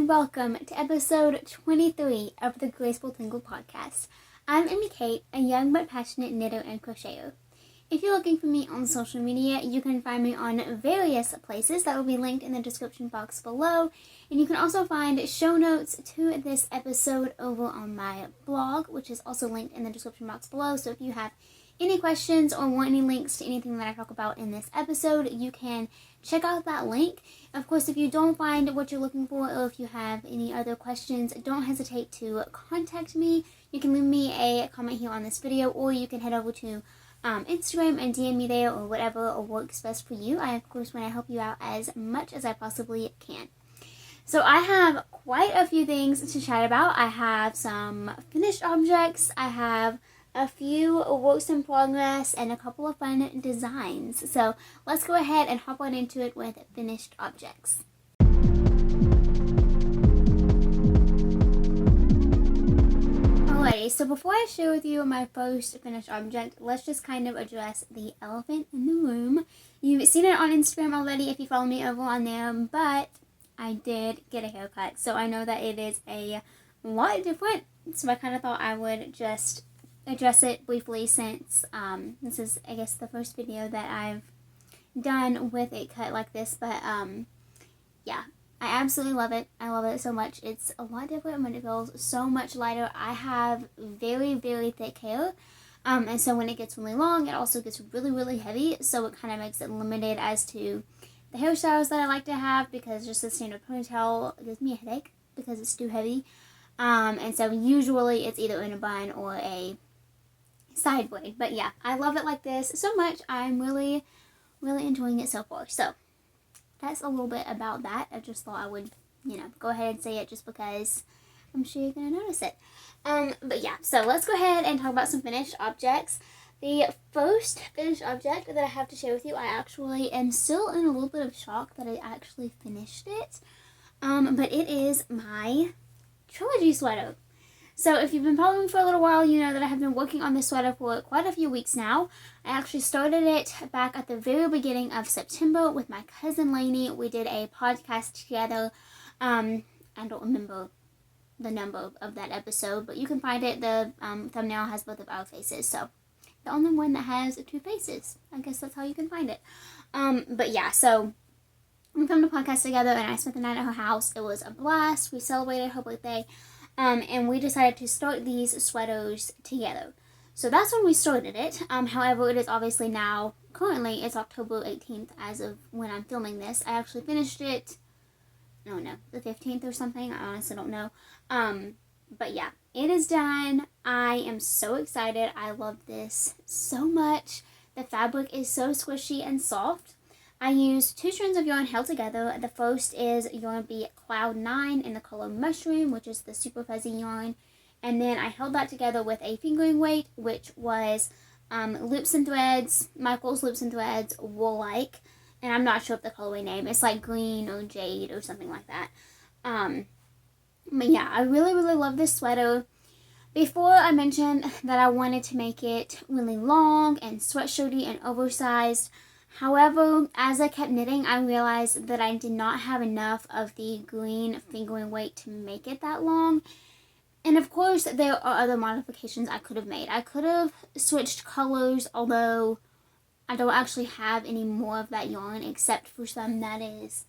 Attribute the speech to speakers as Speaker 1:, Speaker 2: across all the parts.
Speaker 1: welcome to episode 23 of the Graceful Tangle podcast. I'm Amy Kate, a young but passionate knitter and crocheter. If you're looking for me on social media, you can find me on various places that will be linked in the description box below. And you can also find show notes to this episode over on my blog, which is also linked in the description box below. So if you have any questions or want any links to anything that I talk about in this episode, you can check out that link. Of course, if you don't find what you're looking for, or if you have any other questions, don't hesitate to contact me. You can leave me a comment here on this video, or you can head over to Instagram and DM me there, or whatever works best for you. I, of course, want to help you out as much as I possibly can. So I have quite a few things to chat about. I have some finished objects. I have a few works in progress and a couple of fun designs. So let's go ahead and hop on into it with finished objects. Alrighty, so before I share with you my first finished object, let's just kind of address the elephant in the room. You've seen it on Instagram already if you follow me over on there, but I did get a haircut. So I know that it is a lot different, so I kind of thought I would just address it briefly since this is, I guess, the first video that I've done with a cut like this. But yeah, I absolutely love it. I love it so much. It's a lot different, but it feels so much lighter. I have very, very thick hair, and so when it gets really long, it also gets really, really heavy. So it kind of makes it limited as to the hairstyles that I like to have, because just the standard ponytail gives me a headache because it's too heavy. And so usually it's either in a bun or a side braid. But yeah, I love it like this so much. I'm really, really enjoying it so far. So that's a little bit about that. I just thought I would, go ahead and say it just because I'm sure you're going to notice it. But yeah, so let's go ahead and talk about some finished objects. The first finished object that I have to share with you, I actually am still in a little bit of shock that I actually finished it. But it is my Trilogy Sweater. So if you've been following me for a little while, you know that I have been working on this sweater for quite a few weeks now. I actually started it back at the very beginning of September with my cousin Lainey. We did a podcast together. I don't remember the number of that episode, but you can find it. The thumbnail has both of our faces, so the only one that has two faces. I guess that's how you can find it. But yeah, so we filmed a podcast together, and I spent the night at her house. It was a blast. We celebrated her birthday. And we decided to start these sweaters together. So that's when we started it. However, it is obviously now, currently, it's October 18th as of when I'm filming this. I actually finished it, I don't know, the 15th or something. I honestly don't know. But yeah, it is done. I am so excited. I love this so much. The fabric is so squishy and soft. I used 2 strands of yarn held together. The first is Yarn Bee Cloud 9 in the color Mushroom, which is the super fuzzy yarn. And then I held that together with a fingering weight, which was Loops and Threads, Michael's Loops and Threads Wool-like. And I'm not sure of the colorway name. It's like green or jade or something like that. But yeah, I really, really love this sweater. Before, I mentioned that I wanted to make it really long and sweatshirty and oversized. However, as I kept knitting, I realized that I did not have enough of the green fingering weight to make it that long. And of course, there are other modifications I could have made. I could have switched colors, although I don't actually have any more of that yarn except for some that is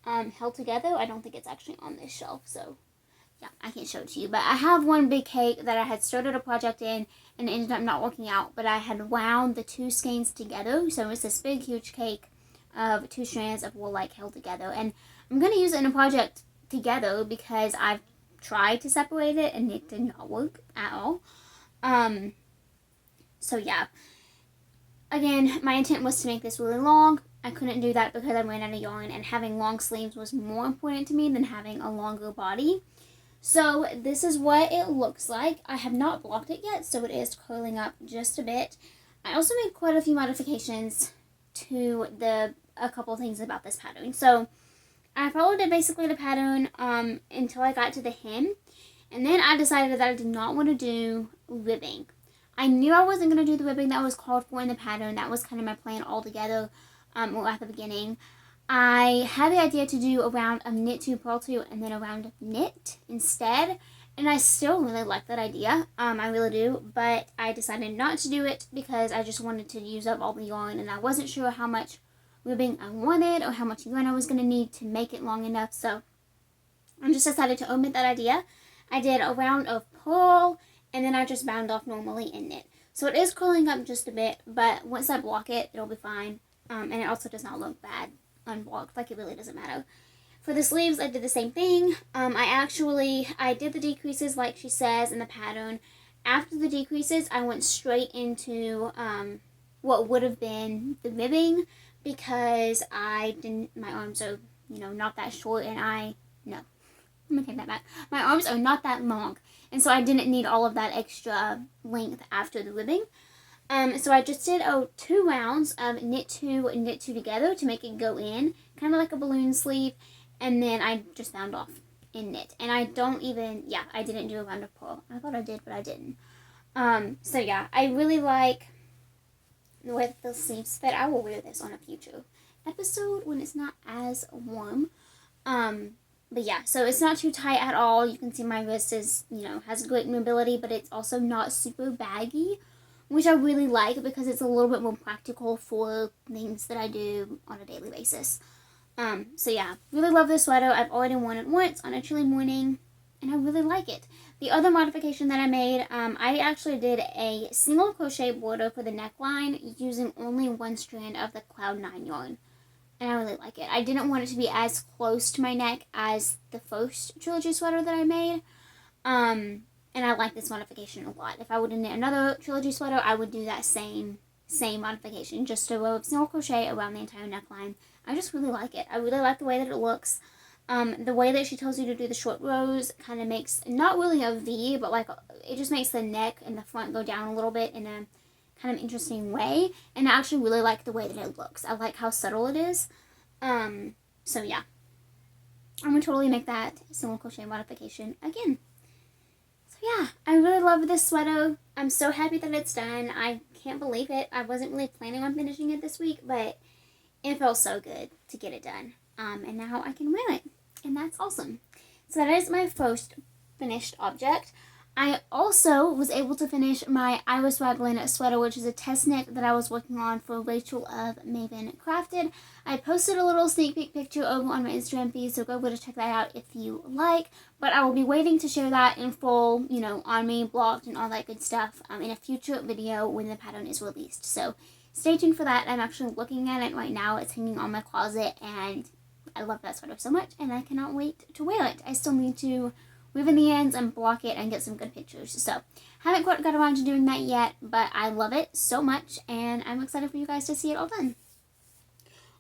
Speaker 1: held together. I don't think it's actually on this shelf, so yeah, I can't show it to you. But I have one big cake that I had started a project in, and it ended up not working out, but I had wound the 2 skeins together, so it's this big, huge cake of 2 strands of wool-like held together, and I'm going to use it in a project together because I've tried to separate it, and it did not work at all. So yeah, again, my intent was to make this really long. I couldn't do that because I ran out of yarn, and having long sleeves was more important to me than having a longer body. So this is what it looks like. I have not blocked it yet, so it is curling up just a bit. I also made quite a few modifications to a couple of things about this pattern. So I followed it basically the pattern until I got to the hem, and then I decided that I did not want to do ribbing. I knew I wasn't going to do the ribbing that was called for in the pattern. That was kind of my plan altogether at the beginning. I had the idea to do a round of knit 2, purl 2, and then a round of knit instead. And I still really like that idea. I really do. But I decided not to do it because I just wanted to use up all the yarn. And I wasn't sure how much ribbing I wanted or how much yarn I was going to need to make it long enough. So I just decided to omit that idea. I did a round of purl, and then I just bound off normally in knit. So it is curling up just a bit, but once I block it, it'll be fine. And it also does not look bad unblocked, like it really doesn't matter. For the sleeves, I did the same thing. I did the decreases like she says in the pattern. After the decreases, I went straight into what would have been the ribbing because my arms are, not that short, and I'm gonna take that back. My arms are not that long, and so I didn't need all of that extra length after the ribbing. So I just did 2 rounds of knit 2 and knit 2 together to make it go in, kind of like a balloon sleeve, and then I just bound off in knit. And I didn't do a round of purl. I thought I did, but I didn't. So yeah, I really like the way that the sleeves fit. I will wear this on a future episode when it's not as warm. But yeah, so it's not too tight at all. You can see my wrist is, has great mobility, but it's also not super baggy, which I really like because it's a little bit more practical for things that I do on a daily basis. So yeah, really love this sweater. I've already worn it once on a chilly morning, and I really like it. The other modification that I made, I actually did a single crochet border for the neckline using only 1 strand of the Cloud 9 yarn. And I really like it. I didn't want it to be as close to my neck as the first Trilogy sweater that I made. And I like this modification a lot. If I would knit another Trilogy sweater, I would do that same modification. Just a row of single crochet around the entire neckline. I just really like it. I really like the way that it looks. The way that she tells you to do the short rows kind of makes, not really a V, but like it just makes the neck and the front go down a little bit in a kind of interesting way. And I actually really like the way that it looks. I like how subtle it is. So yeah. I'm going to totally make that single crochet modification again. So yeah, I really love this sweater. I'm so happy that it's done. I can't believe it. I wasn't really planning on finishing it this week, but it felt so good to get it done. And now I can wear it. And that's awesome. So that is my first finished object. I also was able to finish my Iris Raglan sweater, which is a test knit that I was working on for Rachel of Maven Crafted. I posted a little sneak peek picture over on my Instagram feed, so go over to check that out if you like. But I will be waiting to share that in full, on me, blocked, and all that good stuff in a future video when the pattern is released. So stay tuned for that. I'm actually looking at it right now. It's hanging on my closet, and I love that sweater so much, and I cannot wait to wear it. I still need to ribbon the ends and block it and get some good pictures. So haven't quite got around to doing that yet, but I love it so much, and I'm excited for you guys to see it all done.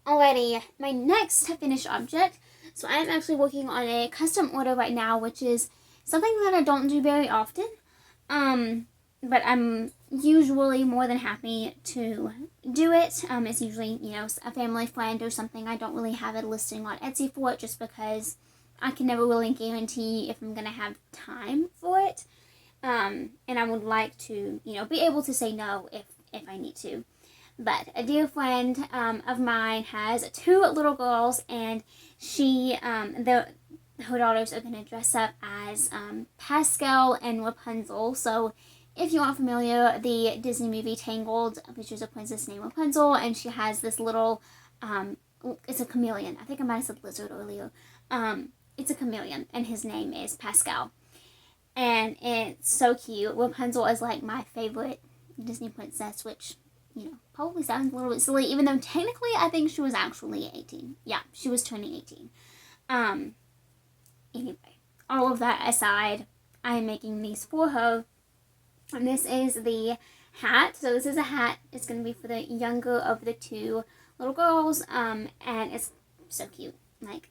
Speaker 1: Alrighty, my next finished object. So I am actually working on a custom order right now, which is something that I don't do very often. But I'm usually more than happy to do it. It's usually, a family friend or something. I don't really have a listing on Etsy for it just because I can never really guarantee if I'm going to have time for it. And I would like to, be able to say no if I need to. But a dear friend of mine has 2 little girls, and her daughters are going to dress up as Pascal and Rapunzel. So if you aren't familiar, the Disney movie Tangled features a princess named Rapunzel, and she has this little, it's a chameleon. I think I might have said lizard earlier. It's a chameleon, and his name is Pascal. And it's so cute. Rapunzel is like my favorite Disney princess, which, probably sounds a little bit silly, even though technically I think she was actually 18. Yeah, she was turning 18. Anyway, all of that aside, I'm making these for her. And this is the hat. So this is a hat. It's going to be for the younger of the 2 little girls. And it's so cute. Like,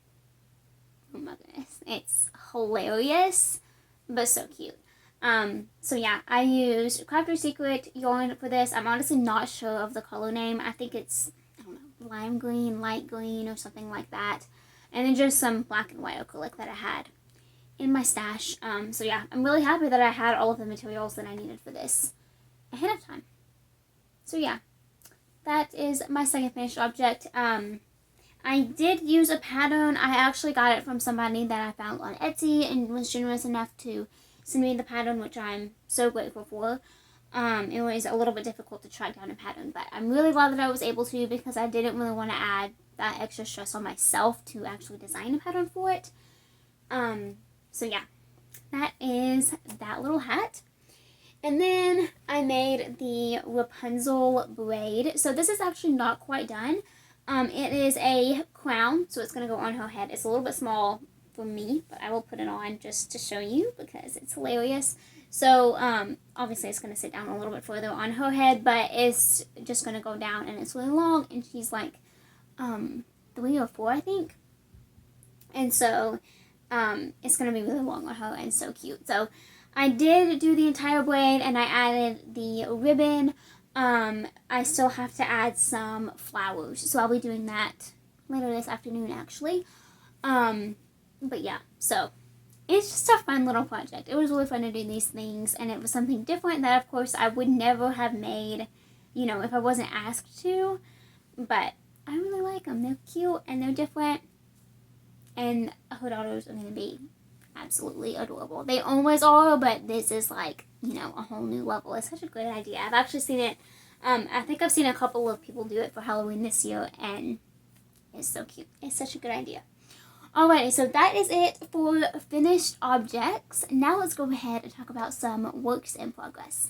Speaker 1: oh my goodness. It's hilarious, but so cute. So yeah, I used Crafter's Secret yarn for this. I'm honestly not sure of the color name. I think it's, lime green, light green, or something like that. And then just some black and white acrylic that I had in my stash. So yeah, I'm really happy that I had all of the materials that I needed for this ahead of time. So yeah, that is my second finished object. I I did use a pattern. I actually got it from somebody that I found on Etsy and was generous enough to send me the pattern, which I'm so grateful for. It was a little bit difficult to track down a pattern, but I'm really glad that I was able to, because I didn't really want to add that extra stress on myself to actually design a pattern for it. So yeah, that is that little hat. And then I made the Rapunzel braid. So this is actually not quite done. It is a crown, so it's going to go on her head. It's a little bit small for me, but I will put it on just to show you because it's hilarious. So obviously it's going to sit down a little bit further on her head, but it's just going to go down, and it's really long, and she's like 3 or 4, I think. And so it's going to be really long on her and so cute. So I did do the entire braid, and I added the ribbon. I still have to add some flowers, so I'll be doing that later this afternoon, actually. But yeah, so it's just a fun little project. It was really fun to do these things, and it was something different that, of course, I would never have made, you know, if I wasn't asked to. But I really like them. They're cute, and they're different, and her daughters are going to be absolutely adorable. They always are, but this is like, you know, a whole new level. It's such a great idea. I've actually seen it, I think I've seen a couple of people do it for Halloween this year, and it's so cute. It's such a good idea. Alrighty, so that is it for finished objects. Now let's go ahead and talk about some works in progress.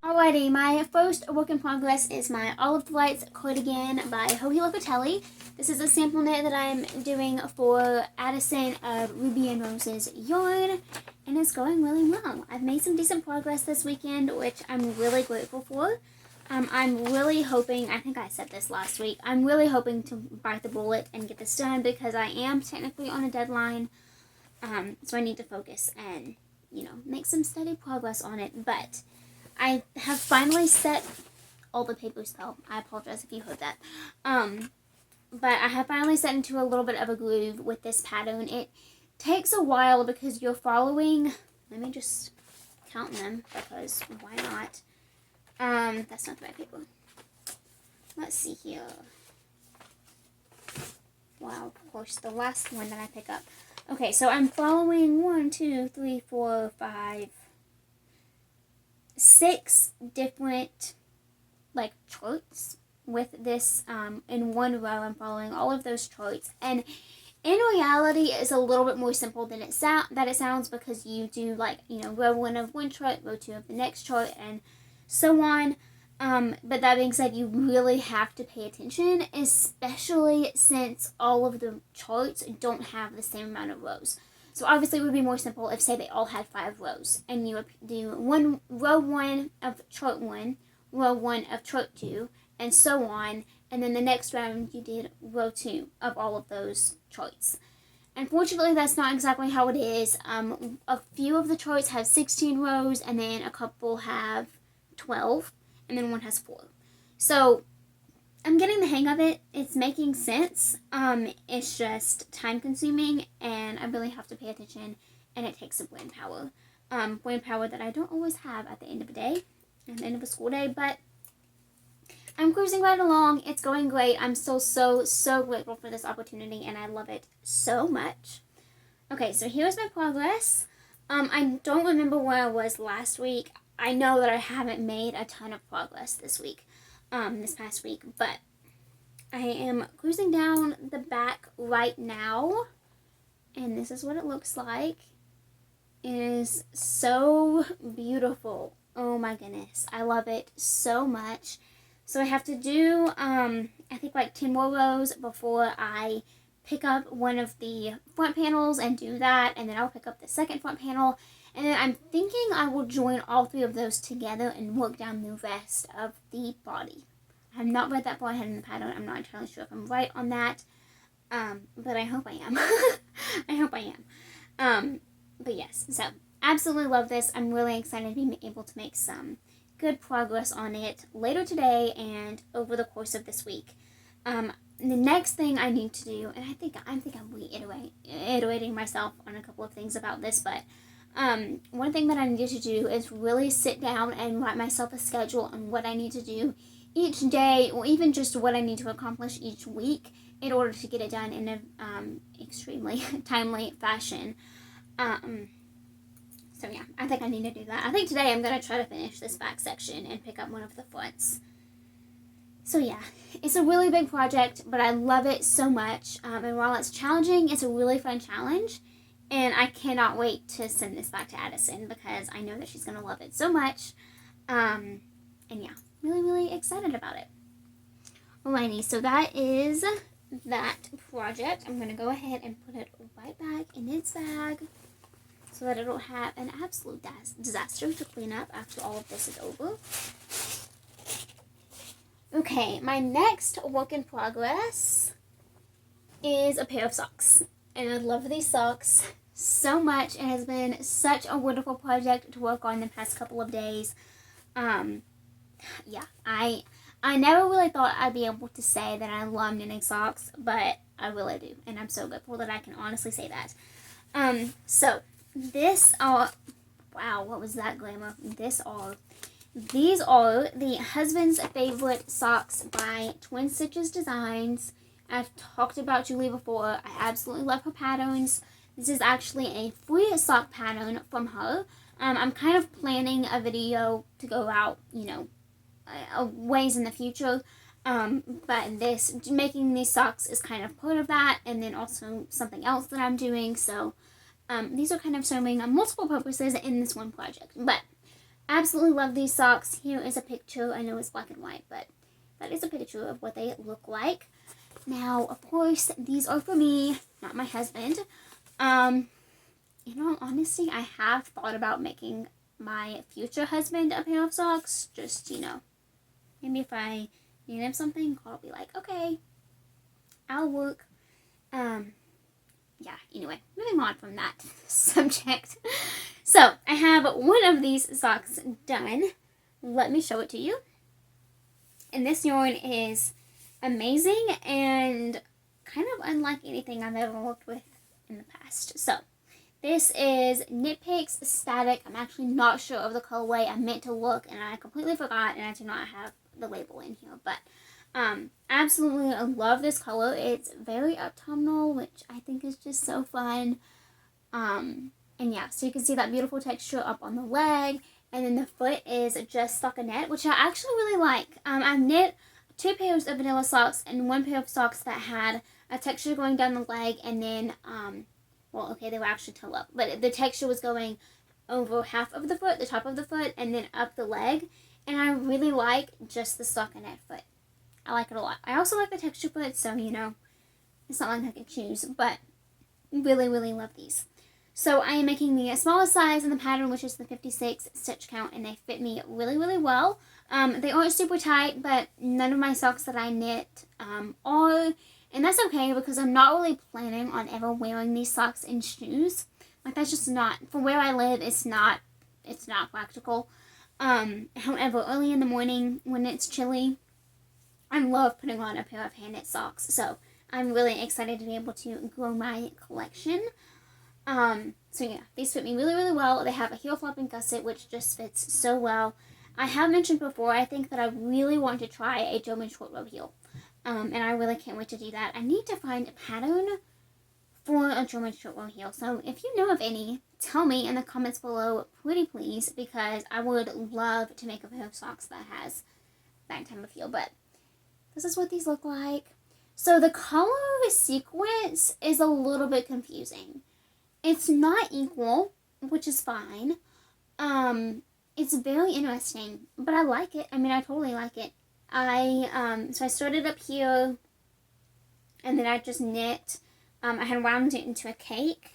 Speaker 1: Alrighty, my first work in progress is my Olive Delights cardigan by Hohi Locatelli. This is a sample knit that I'm doing for Addison of Ruby and Rose's yarn, and it's going really well. I've made some decent progress this weekend, which I'm really grateful for. I'm really hoping, I think I said this last week, I'm really hoping to bite the bullet and get this done, because I am technically on a deadline, so I need to focus and, you know, make some steady progress on it. But I have finally set all the papers, though. I apologize if you heard that. But I have finally set into a little bit of a groove with this pattern. It takes a while because you're following, let me just count them, because why not? That's not the right paper. Let's see here. Wow, of course, the last one that I pick up. Okay, so I'm following 1, 2, 3, 4, 5, 6 different, like, charts with this, in one row. I'm following all of those charts, and in reality, it's a little bit more simple than it sounds, because you do, like, you know, row 1 of one chart, row 2 of the next chart, and so on. But that being said, you really have to pay attention, especially since all of the charts don't have the same amount of rows. So obviously it would be more simple if, say, they all had 5 rows, and you would do row 1 of chart 1, row 1 of chart 2, and so on, and then the next round you did row 2 of all of those charts. Unfortunately, that's not exactly how it is. A few of the charts have 16 rows, and then a couple have 12, and then one has 4. So I'm getting the hang of it. It's making sense. It's just time consuming, and I really have to pay attention, and it takes some brain power. Brain power that I don't always have at the end of the day, at the end of a school day, but I'm cruising right along. It's going great. I'm still so grateful for this opportunity, and I love it so much. Okay, so here's my progress. I don't remember where I was last week. I know that I haven't made a ton of progress this week, this past week, but I am cruising down the back right now, and this is what it looks like. It is so beautiful. Oh my goodness. I love it so much. So I have to do, I think like 10 more rows before I pick up one of the front panels and do that, and then I'll pick up the second front panel, and then I'm thinking I will join all 3 of those together and work down the rest of the body. I have not read that far ahead in the pattern. I'm not entirely sure if I'm right on that, but I hope I am. I hope I am. But yes, so absolutely love this. I'm really excited to be able to make some good progress on it later today and over the course of this week. The next thing I need to do, and I think I'm reiterating myself on a couple of things about this, but One thing that I needed to do is really sit down and write myself a schedule on what I need to do each day, or even just what I need to accomplish each week in order to get it done in a extremely timely fashion. So yeah, I think I need to do that. I think today I'm going to try to finish this back section and pick up one of the fronts. So yeah, it's a really big project, but I love it so much. And while it's challenging, it's a really fun challenge. And I cannot wait to send this back to Addison because I know that she's going to love it so much. And yeah, really, really excited about it. Alrighty, so that is that project. I'm going to go ahead and put it right back in its bag so that it'll have an absolute disaster to clean up after all of this is over. Okay, my next work in progress is a pair of socks. And I love these socks so much. It has been such a wonderful project to work on the past couple of days. Yeah, I never really thought I'd be able to say that I love knitting socks, but I really do. And I'm so grateful that I can honestly say that. So this are, wow, what was that, Glamour? These are the Husband's Favorite Socks by Twin Stitches Designs. I've talked about Julie before. I absolutely love her patterns. This is actually a free sock pattern from her. I'm kind of planning a video to go out, you know, a ways in the future. But making these socks is kind of part of that, and then also something else that I'm doing. So these are kind of serving multiple purposes in this one project. But absolutely love these socks. Here is a picture. I know it's black and white, but that is a picture of what they look like. Now, of course, these are for me, not my husband. In all honesty, I have thought about making my future husband a pair of socks. Just, you know, maybe if I need him something, I'll be like, okay, I'll work. Yeah, anyway, moving on from that subject. So, I have one of these socks done. Let me show it to you. And this yarn is amazing and kind of unlike anything I've ever worked with in the past. So, this is Knit Picks Static. I'm actually not sure of the colorway. I meant to look and I completely forgot, and I do not have the label in here. But absolutely, I love this color. It's very autumnal, which I think is just so fun. And yeah, so you can see that beautiful texture up on the leg, and then the foot is just stockinette, which I actually really like. I've knit 2 pairs of vanilla socks and 1 pair of socks that had a texture going down the leg, and then well, okay, they were actually toe up, but the texture was going over half of the foot, the top of the foot, and then up the leg. And I really like just the stockinette foot. I like it a lot. I also like the texture foot, so, you know, it's not like I can choose, but really, really love these. So I am making the smallest size in the pattern, which is the 56 stitch count, and they fit me really, really well. They aren't super tight, but none of my socks that I knit are, and that's okay because I'm not really planning on ever wearing these socks in shoes. Like, that's just not, for where I live, it's not practical. However, early in the morning when it's chilly, I love putting on a pair of hand knit socks. So I'm really excited to be able to grow my collection. So yeah, these fit me really, really well. They have a heel flap and gusset, which just fits so well. I have mentioned before, I think that I really want to try a German short row heel. And I really can't wait to do that. I need to find a pattern for a German short row heel. So if you know of any, tell me in the comments below, pretty please, because I would love to make a pair of socks that has that type of heel. But this is what these look like. So the color sequence is a little bit confusing. It's not equal, which is fine. It's very interesting, but I like it. I mean, I totally like it. So I started up here, and then I just knit. I had wound it into a cake,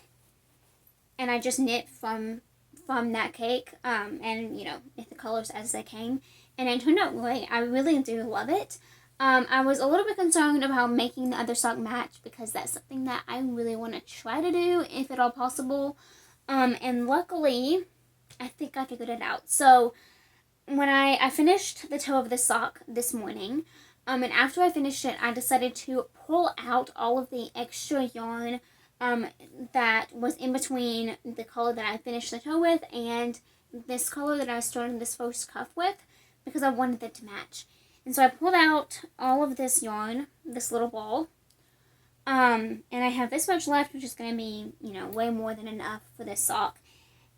Speaker 1: and I just knit from that cake, and, you know, the colors as they came, and it turned out great. I really do love it. I was a little bit concerned about making the other sock match because that's something that I really want to try to do, if at all possible. And luckily, I think I figured it out. So when I finished the toe of the sock this morning, and after I finished it, I decided to pull out all of the extra yarn that was in between the color that I finished the toe with and this color that I was starting this first cuff with, because I wanted it to match. And so I pulled out all of this yarn, this little ball, and I have this much left, which is going to be, you know, way more than enough for this sock.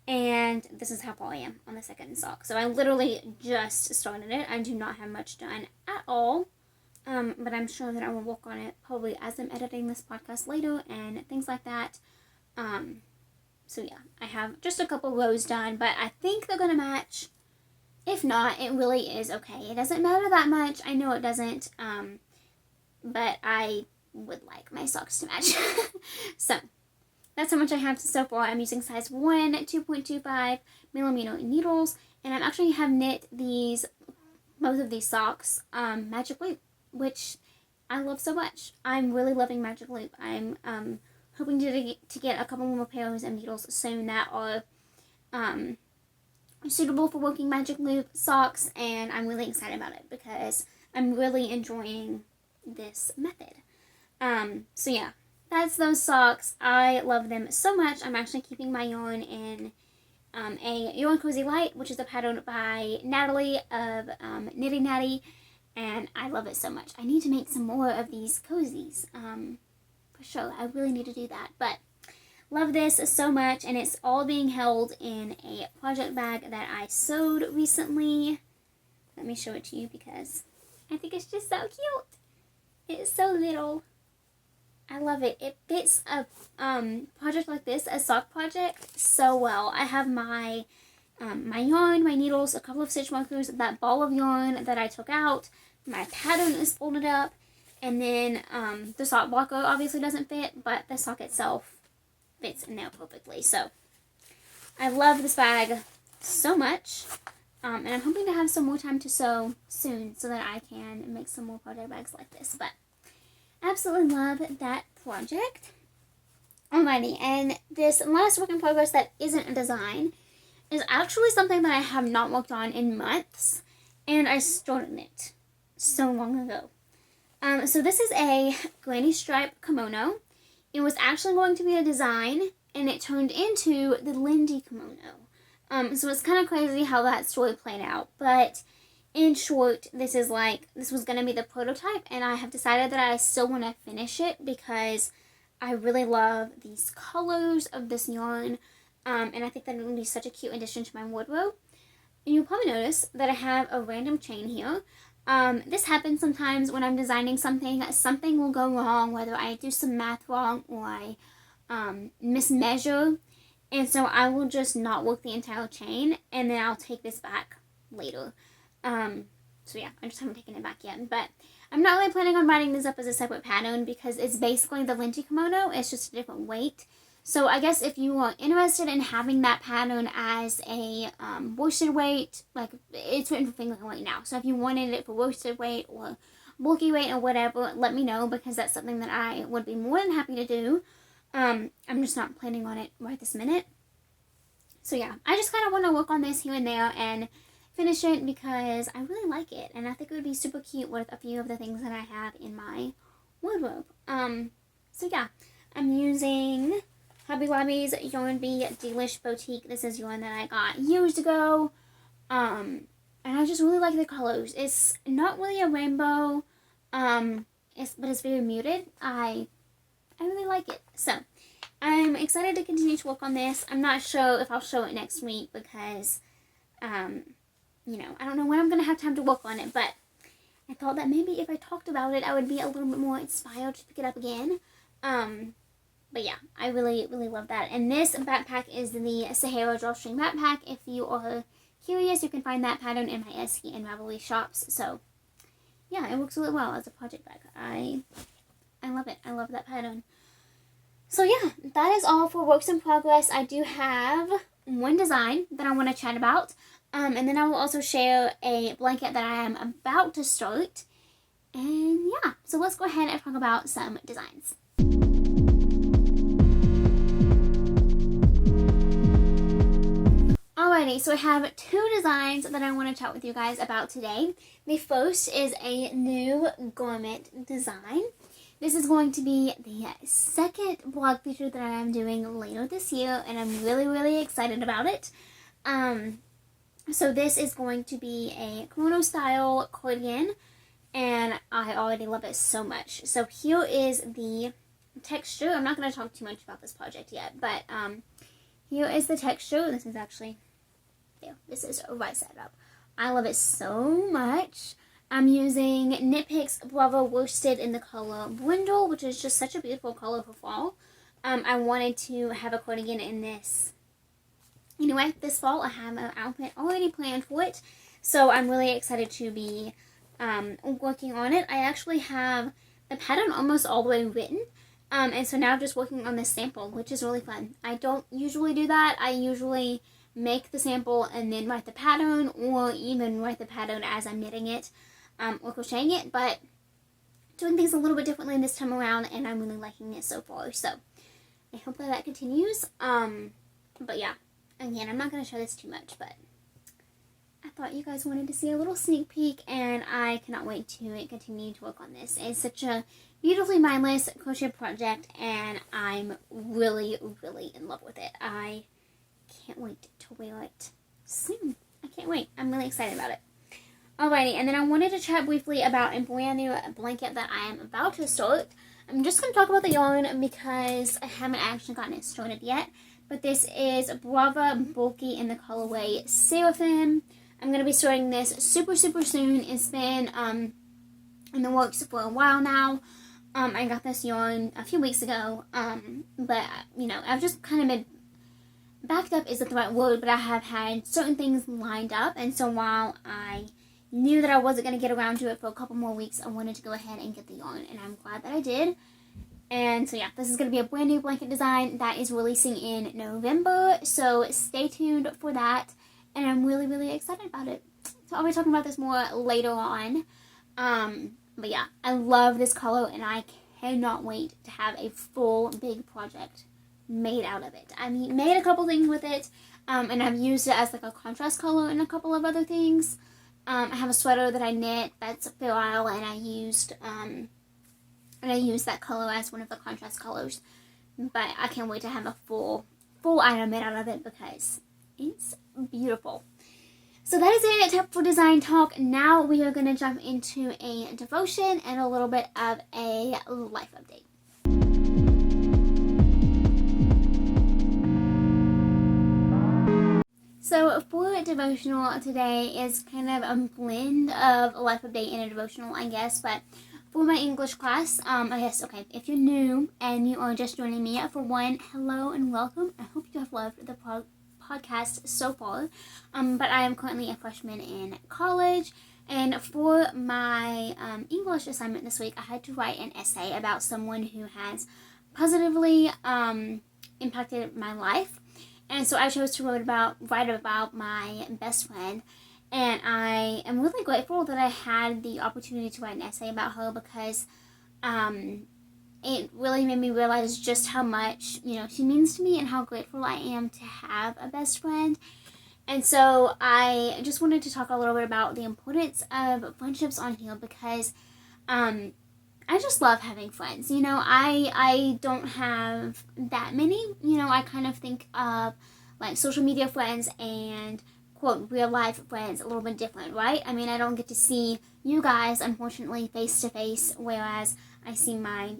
Speaker 1: And this is how far I am on the second sock. So I literally just started it. I do not have much done at all. But I'm sure that I will work on it probably as I'm editing this podcast later and things like that. So yeah, I have just a couple rows done, but I think they're going to match. If not, it really is okay. It doesn't matter that much. I know it doesn't. But I would like my socks to match. So that's how much I have so far. I'm using size 1, 2.25 millimeter needles, and I actually have knit both of these socks magic loop, which I love so much. I'm really loving magic loop. I'm hoping to get a couple more pairs of needles soon that are suitable for working magic loop socks, and I'm really excited about it because I'm really enjoying this method. So yeah, that's those socks. I love them so much. I'm actually keeping my yarn in a Yarn Cozy Light, which is a pattern by Natalie of Knitting Natty, and I love it so much. I need to make some more of these cozies, for sure. I really need to do that, but love this so much, and it's all being held in a project bag that I sewed recently. Let me show it to you because I think it's just so cute. It's so little. I love it. It fits a project like this, a sock project, so well. I have my my yarn, my needles, a couple of stitch markers, that ball of yarn that I took out. My pattern is folded up, and then the sock blocker obviously doesn't fit, but the sock itself fits in there perfectly. So I love this bag so much, and I'm hoping to have some more time to sew soon so that I can make some more project bags like this. But absolutely love that project. Alrighty, and this last work in progress that isn't a design is actually something that I have not worked on in months, and I started it so long ago. So this is a granny stripe kimono. It was actually going to be a design, and it turned into the Lindy kimono. So it's kind of crazy how that story played out, but in short, this was going to be the prototype, and I have decided that I still want to finish it because I really love these colors of this yarn, and I think that it would be such a cute addition to my wardrobe. And you'll probably notice that I have a random chain here. This happens sometimes when I'm designing something. Something will go wrong, whether I do some math wrong or I mismeasure, and so I will just not work the entire chain, and then I'll take this back later. So yeah, I just haven't taken it back yet, but I'm not really planning on writing this up as a separate pattern because it's basically the Lindy kimono. It's just a different weight. So I guess if you are interested in having that pattern as a worsted weight, like it's written for finger weight now. So if you wanted it for worsted weight or bulky weight or whatever, let me know because that's something that I would be more than happy to do. I'm just not planning on it right this minute. So yeah, I just kind of want to work on this here and there and finish it because I really like it, and I think it would be super cute with a few of the things that I have in my wardrobe. So yeah, I'm using Hobby Lobby's Yarn Bee Delish Boutique. This is yarn that I got years ago, and I just really like the colors. It's not really a rainbow, but it's very muted. I really like it. So I'm excited to continue to work on this. I'm not sure if I'll show it next week because you know, I don't know when I'm going to have time to work on it, but I thought that maybe if I talked about it, I would be a little bit more inspired to pick it up again. But yeah, I really, really love that. And this backpack is the Sahara Drawstring backpack. If you are curious, you can find that pattern in my Etsy and Ravelry shops. So yeah, it works really well as a project bag. I love it. I love that pattern. So yeah, that is all for works in progress. I do have one design that I want to chat about. And then I will also share a blanket that I am about to start. And yeah, so let's go ahead and talk about some designs. Alrighty, so I have two designs that I want to chat with you guys about today. The first is a new garment design. This is going to be the second blog feature that I am doing later this year, and I'm really, really excited about it. So this is going to be a kimono style cardigan, and I already love it so much. So here is the texture. I'm not going to talk too much about this project yet, but here is the texture. This is actually, there, this is right side up. I love it so much. I'm using Knit Picks Bravo Worsted in the color Brindle, which is just such a beautiful color for fall. I wanted to have a cardigan in this. Anyway, this fall I have an outfit already planned for it, so I'm really excited to be working on it. I actually have the pattern almost all the way written, and so now I'm just working on this sample, which is really fun. I don't usually do that. I usually make the sample and then write the pattern, or even write the pattern as I'm knitting it. Or crocheting it, but doing things a little bit differently this time around, and I'm really liking it so far, so I hope that continues. But yeah, again, I'm not going to show this too much, but I thought you guys wanted to see a little sneak peek, and I cannot wait to continue to work on this. It's such a beautifully mindless crochet project, and I'm really, really in love with it. I can't wait to wear it soon. I can't wait. I'm really excited about it. Alrighty, and then I wanted to chat briefly about a brand new blanket that I am about to start. I'm just going to talk about the yarn because I haven't actually gotten it started yet. But this is Brava Bulky in the colorway Seraphim. I'm going to be starting this super, super soon. It's been in the works for a while now. I got this yarn a few weeks ago. But, you know, I've just kind of been backed up isn't the right word, but I have had certain things lined up. And so while I knew that I wasn't going to get around to it for a couple more weeks, I wanted to go ahead and get the yarn, and I'm glad that I did. And so yeah, this is going to be a brand new blanket design that is releasing in November, so stay tuned for that, and I'm really, really excited about it. So I'll be talking about this more later on, but yeah, I love this color, and I cannot wait to have a full big project made out of it. I made a couple things with it, and I've used it as like a contrast color in a couple of other things. I have a sweater that I knit that's feral, and I used that color as one of the contrast colors. But I can't wait to have a full item made out of it because it's beautiful. So that is it for design talk. Now we are going to jump into a devotion and a little bit of a life update. So for devotional today is kind of a blend of a life update and a devotional, I guess. But for my English class, I guess, okay, if you're new and you are just joining me, for one, hello and welcome. I hope you have loved the podcast so far. But I am currently a freshman in college. And for my English assignment this week, I had to write an essay about someone who has positively impacted my life. And so I chose to write about my best friend, and I am really grateful that I had the opportunity to write an essay about her because it really made me realize just how much, you know, she means to me and how grateful I am to have a best friend. And so I just wanted to talk a little bit about the importance of friendships on here because I just love having friends. You know, I don't have that many. You know, I kind of think of like social media friends and quote real life friends a little bit different, right? I mean, I don't get to see you guys, unfortunately, face to face, whereas I see my,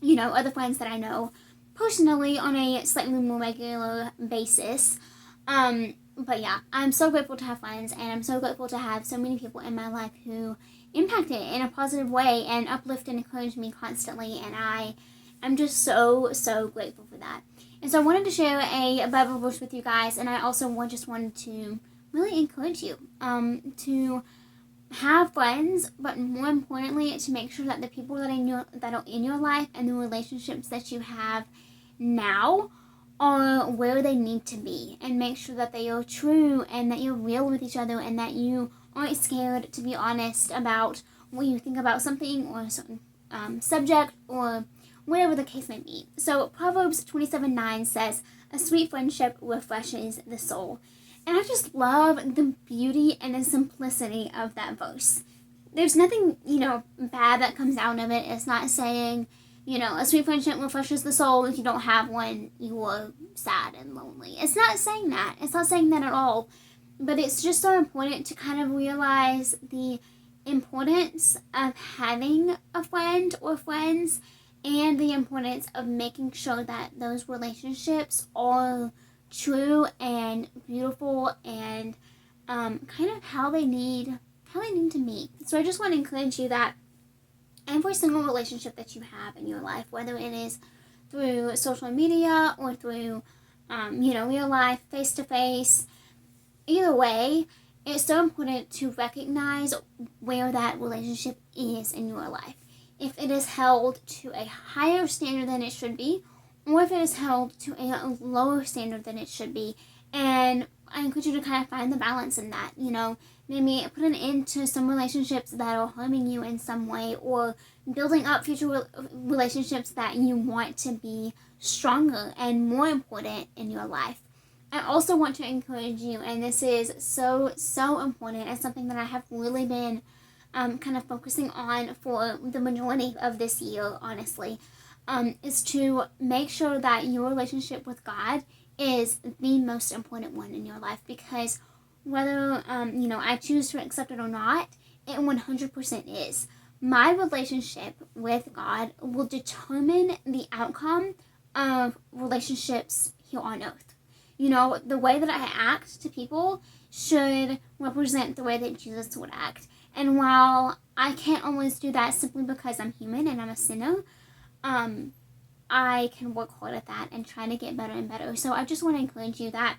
Speaker 1: you know, other friends that I know personally on a slightly more regular basis. But yeah, I'm so grateful to have friends, and I'm so grateful to have so many people in my life who impact it in a positive way and uplift and encourage me constantly, and I'm just so, so grateful for that. And so I wanted to share a Bible verse with you guys, and I also just wanted to really encourage you to have friends, but more importantly, to make sure that the people that are in your life and the relationships that you have now are where they need to be, and make sure that they are true and that you're real with each other and that you aren't scared to be honest about what you think about something or a certain subject or whatever the case may be. So Proverbs 27:9 says, "A sweet friendship refreshes the soul." And I just love the beauty and the simplicity of that verse. there's nothing, bad that comes out of it. It's not saying, a sweet friendship refreshes the soul. If you don't have one, you are sad and lonely. It's not saying that. It's not saying that at all. But it's just so important to kind of realize the importance of having a friend or friends, and the importance of making sure that those relationships are true and beautiful and kind of how they need to meet. So I just want to encourage you that every single relationship that you have in your life, whether it is through social media or through real life, face to face, either way, it's so important to recognize where that relationship is in your life. If it is held to a higher standard than it should be, or if it is held to a lower standard than it should be. And I encourage you to kind of find the balance in that, maybe put an end to some relationships that are harming you in some way, or building up future relationships that you want to be stronger and more important in your life. I also want to encourage you, and this is so, so important, and something that I have really been kind of focusing on for the majority of this year, honestly, is to make sure that your relationship with God is the most important one in your life, because whether, I choose to accept it or not, it 100% is. My relationship with God will determine the outcome of relationships here on earth. The way that I act to people should represent the way that Jesus would act. And while I can't always do that simply because I'm human and I'm a sinner, I can work hard at that and try to get better and better. So I just want to encourage you that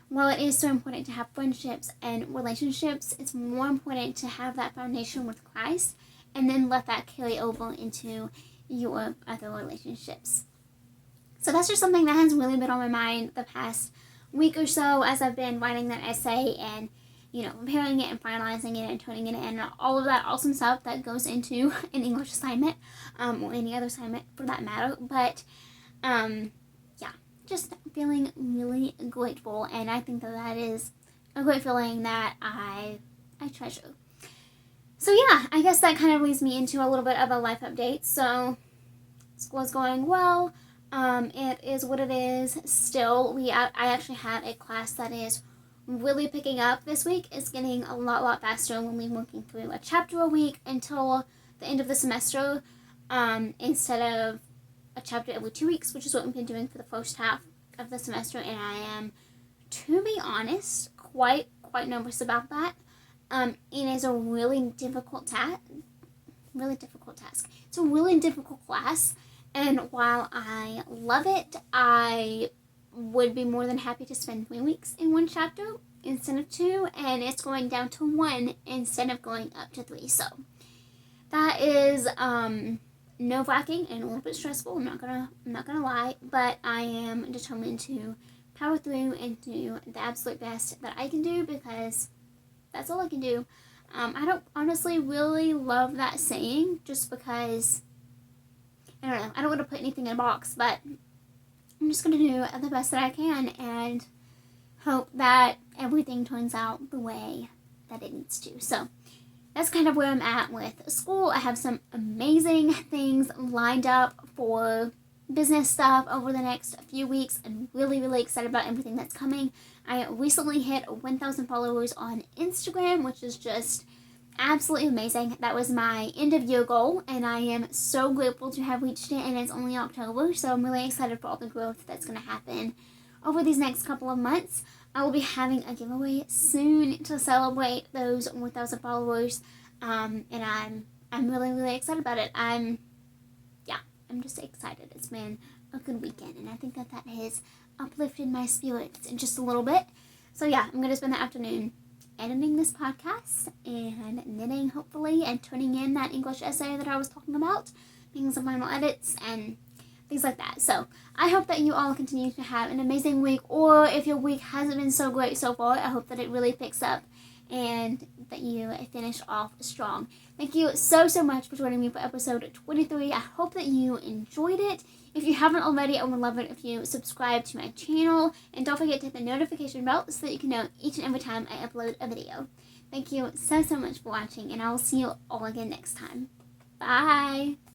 Speaker 1: while it is so important to have friendships and relationships, it's more important to have that foundation with Christ and then let that carry over into your other relationships. So that's just something that has really been on my mind the past week or so as I've been writing that essay and preparing it and finalizing it and turning it in, and all of that awesome stuff that goes into an English assignment, or any other assignment for that matter. But, just feeling really grateful, and I think that is a great feeling that I treasure. So yeah, I guess that kind of leads me into a little bit of a life update. So, school is going well. It is what it is. Still, I actually have a class that is really picking up this week. It's getting a lot faster when we're working through a chapter a week until the end of the semester, instead of a chapter every 2 weeks, which is what we've been doing for the first half of the semester. And I am, to be honest, quite nervous about that. It is a really difficult task. It's a really difficult class, and while I love it, I would be more than happy to spend 3 weeks in one chapter instead of 2, and it's going down to 1 instead of going up to 3. So that is nerve-wracking and a little bit stressful. I'm not gonna lie, but I am determined to power through and do the absolute best that I can do, because that's all I can do. I don't honestly really love that saying, just because I don't know. I don't want to put anything in a box, but I'm just going to do the best that I can and hope that everything turns out the way that it needs to. So that's kind of where I'm at with school. I have some amazing things lined up for business stuff over the next few weeks. I'm really excited about everything that's coming. I recently hit 1,000 followers on Instagram, which is just absolutely amazing. That was my end of year goal, and I am so grateful to have reached it, and it's only October, so I'm really excited for all the growth that's going to happen over these next couple of months. I will be having a giveaway soon to celebrate those 1,000 followers, and I'm really excited about it. I'm just excited. It's been a good weekend, and I think that has uplifted my spirits in just a little bit. So yeah, I'm going to spend the afternoon editing this podcast and knitting, hopefully, and turning in that English essay that I was talking about, making some final edits and things like that. So I hope that you all continue to have an amazing week, or if your week hasn't been so great so far, I hope that it really picks up and that you finish off strong. Thank you so much for joining me for episode 23. I hope that you enjoyed it. If you haven't already, I would love it if you subscribe to my channel, and don't forget to hit the notification bell so that you can know each and every time I upload a video. Thank you so much for watching, and I will see you all again next time. Bye!